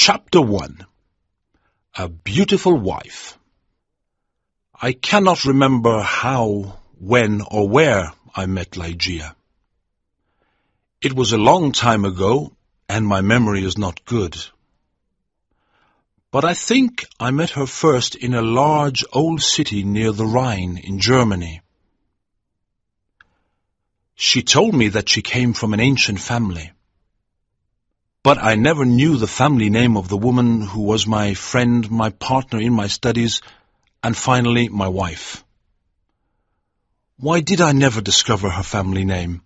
Chapter 1. A Beautiful Wife. I cannot remember how, when, or where I met Ligeia. It was a long time ago, and my memory is not good. But I think I met her first in a large old city near the Rhine in Germany. She told me that she came from an ancient family. But I never knew the family name of the woman who was my friend, my partner in my studies, and finally my wife. Why did I never discover her family name?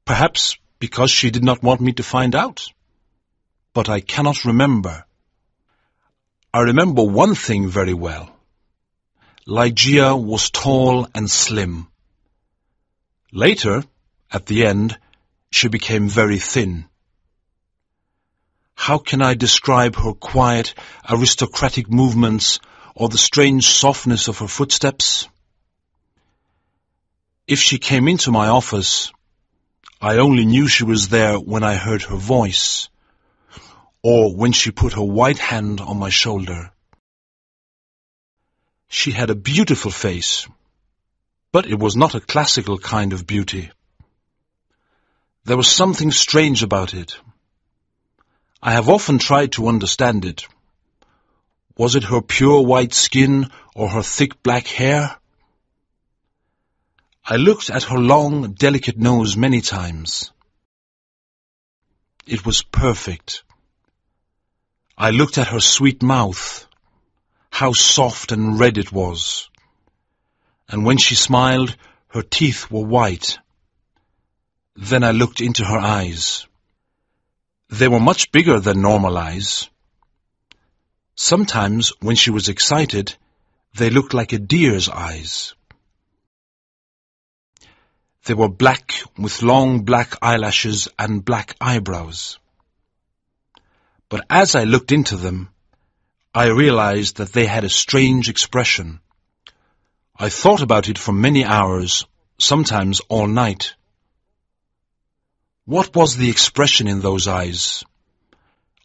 Perhaps because she did not want me to find out. But I cannot remember. I remember one thing very well. Ligeia was tall and slim. Later, at the end, she became very thin. How can I describe her quiet, aristocratic movements or the strange softness of her footsteps? If she came into my office, I only knew she was there when I heard her voice, or when she put her white hand on my shoulder. She had a beautiful face, but it was not a classical kind of beauty. There was something strange about it. I have often tried to understand it. Was it her pure white skin or her thick black hair? I looked at her long, delicate nose many times. It was perfect. I looked at her sweet mouth. How soft and red it was. And when she smiled, her teeth were white. Then I looked into her eyes. They were much bigger than normal eyes. Sometimes, when she was excited, they looked like a deer's eyes. They were black with long black eyelashes and black eyebrows. But as I looked into them, I realized that they had a strange expression. I thought about it for many hours, sometimes all night. What was the expression in those eyes?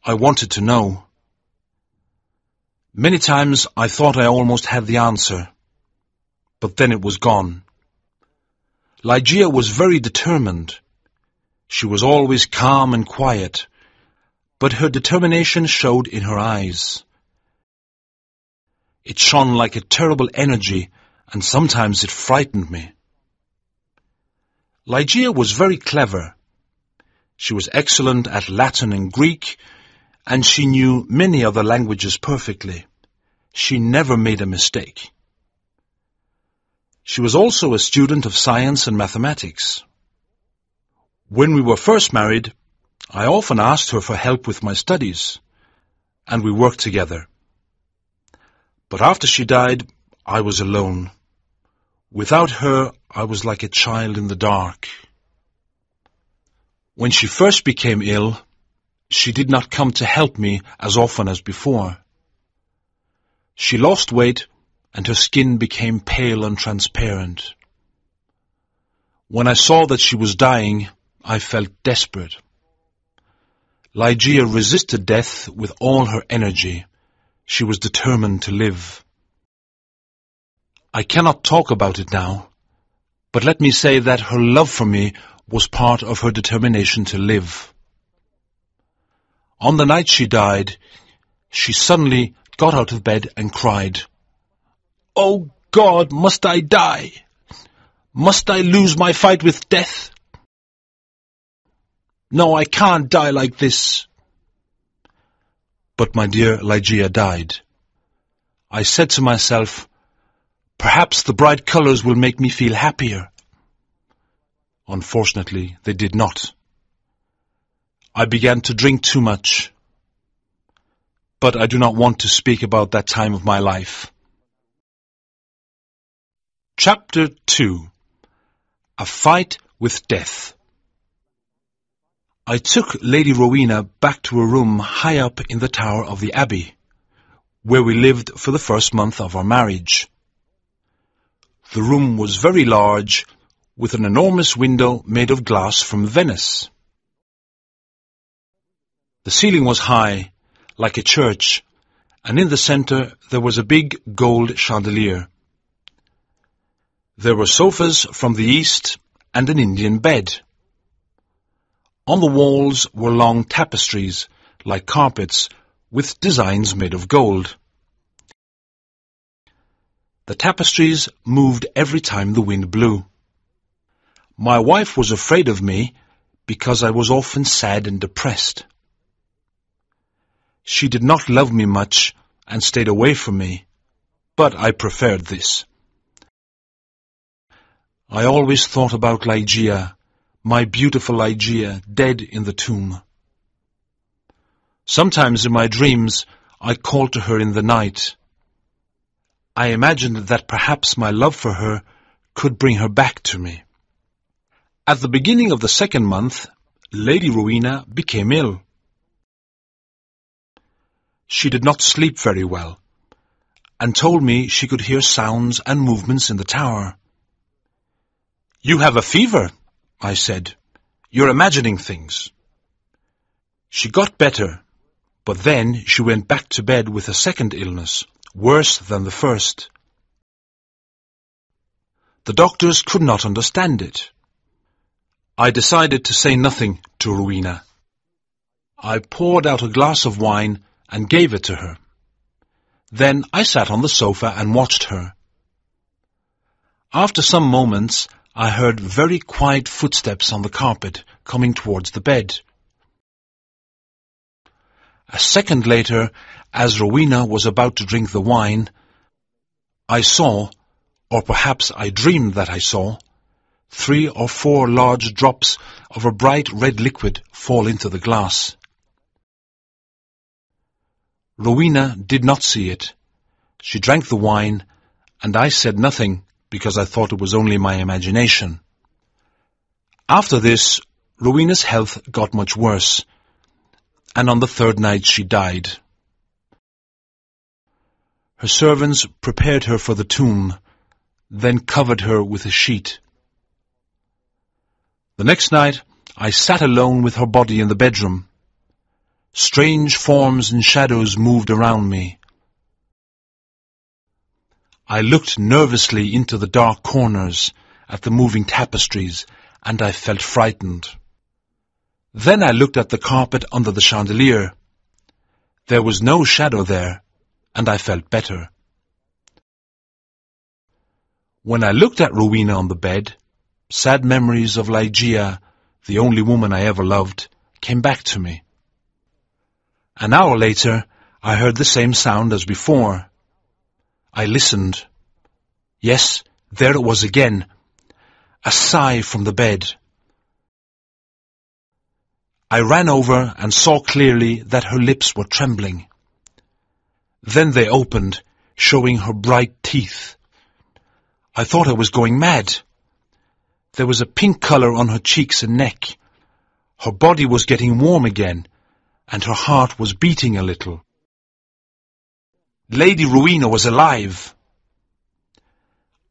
I wanted to know. Many times I thought I almost had the answer, but then it was gone. Ligeia was very determined. She was always calm and quiet, but her determination showed in her eyes. It shone like a terrible energy, and sometimes it frightened me. Ligeia was very clever. She was excellent at Latin and Greek, and she knew many other languages perfectly. She never made a mistake. She was also a student of science and mathematics. When we were first married, I often asked her for help with my studies, and we worked together. But after she died, I was alone. Without her, I was like a child in the dark. When she first became ill, she did not come to help me as often as before. She lost weight, and her skin became pale and transparent. When I saw that she was dying, I felt desperate. Ligeia resisted death with all her energy. She was determined to live. I cannot talk about it now, but let me say that her love for me was part of her determination to live. On the night she died, she suddenly got out of bed and cried, "Oh God, must I die? Must I lose my fight with death? No, I can't die like this." But my dear Ligeia died. I said to myself, perhaps the bright colors will make me feel happier. Unfortunately, they did not. I began to drink too much. But I do not want to speak about that time of my life. Chapter 2. A Fight with Death. I took Lady Rowena back to a room high up in the tower of the Abbey, where we lived for the first month of our marriage. The room was very large, with an enormous window made of glass from Venice. The ceiling was high, like a church, and in the center there was a big gold chandelier. There were sofas from the east and an Indian bed. On the walls were long tapestries, like carpets, with designs made of gold. The tapestries moved every time the wind blew. My wife was afraid of me because I was often sad and depressed. She did not love me much and stayed away from me, but I preferred this. I always thought about Ligeia, my beautiful Ligeia, dead in the tomb. Sometimes in my dreams I called to her in the night. I imagined that perhaps my love for her could bring her back to me. At the beginning of the second month, Lady Rowena became ill. She did not sleep very well, and told me she could hear sounds and movements in the tower. "You have a fever," I said. "You're imagining things." She got better, but then she went back to bed with a second illness, worse than the first. The doctors could not understand it. I decided to say nothing to Rowena. I poured out a glass of wine and gave it to her. Then I sat on the sofa and watched her. After some moments, I heard very quiet footsteps on the carpet coming towards the bed. A second later, as Rowena was about to drink the wine, I saw, or perhaps I dreamed that I saw, 3 or 4 large drops of a bright red liquid fall into the glass. Rowena did not see it. She drank the wine, and I said nothing because I thought it was only my imagination. After this, Rowena's health got much worse, and on the third night she died. Her servants prepared her for the tomb, then covered her with a sheet. The next night I sat alone with her body in the bedroom. Strange forms and shadows moved around me. I looked nervously into the dark corners at the moving tapestries, and I felt frightened. Then I looked at the carpet under the chandelier. There was no shadow there, and I felt better. When I looked at Rowena on the bed, sad memories of Ligeia, the only woman I ever loved, came back to me. An hour later, I heard the same sound as before. I listened. Yes, there it was again. A sigh from the bed. I ran over and saw clearly that her lips were trembling. Then they opened, showing her bright teeth. I thought I was going mad. There was a pink color on her cheeks and neck. Her body was getting warm again, and her heart was beating a little. Lady Rowena was alive.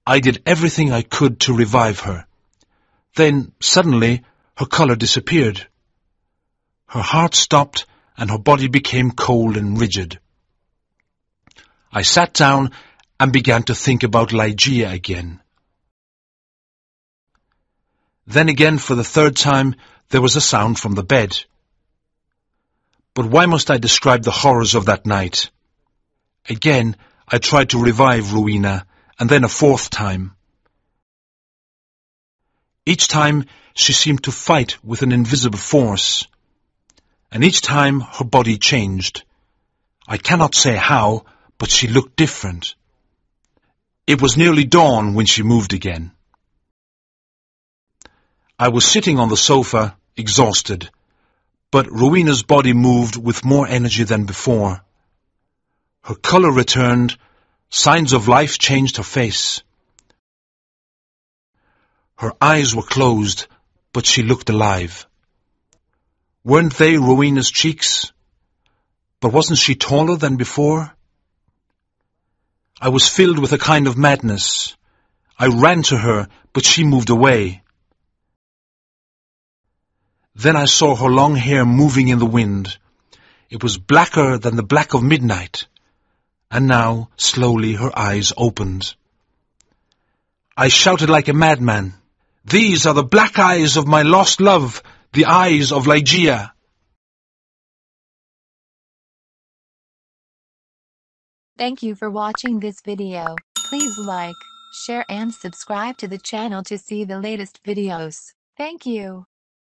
I did everything I could to revive her. Then, suddenly, her color disappeared. Her heart stopped, and her body became cold and rigid. I sat down and began to think about Ligeia again. Then again, for the third time, there was a sound from the bed. But why must I describe the horrors of that night? Again, I tried to revive Rowena, and then a fourth time. Each time, she seemed to fight with an invisible force, and each time her body changed. I cannot say how, but she looked different. It was nearly dawn when she moved again. I was sitting on the sofa, exhausted, but Rowena's body moved with more energy than before. Her color returned, signs of life changed her face. Her eyes were closed, but she looked alive. Weren't they Rowena's cheeks? But wasn't she taller than before? I was filled with a kind of madness. I ran to her, but she moved away. Then I saw her long hair moving in the wind. It was blacker than the black of midnight. And now, slowly, her eyes opened. I shouted like a madman. These are the black eyes of my lost love, the eyes of Ligeia. Thank you for watching this video. Please like, share and subscribe to the channel to see the latest videos. Thank you.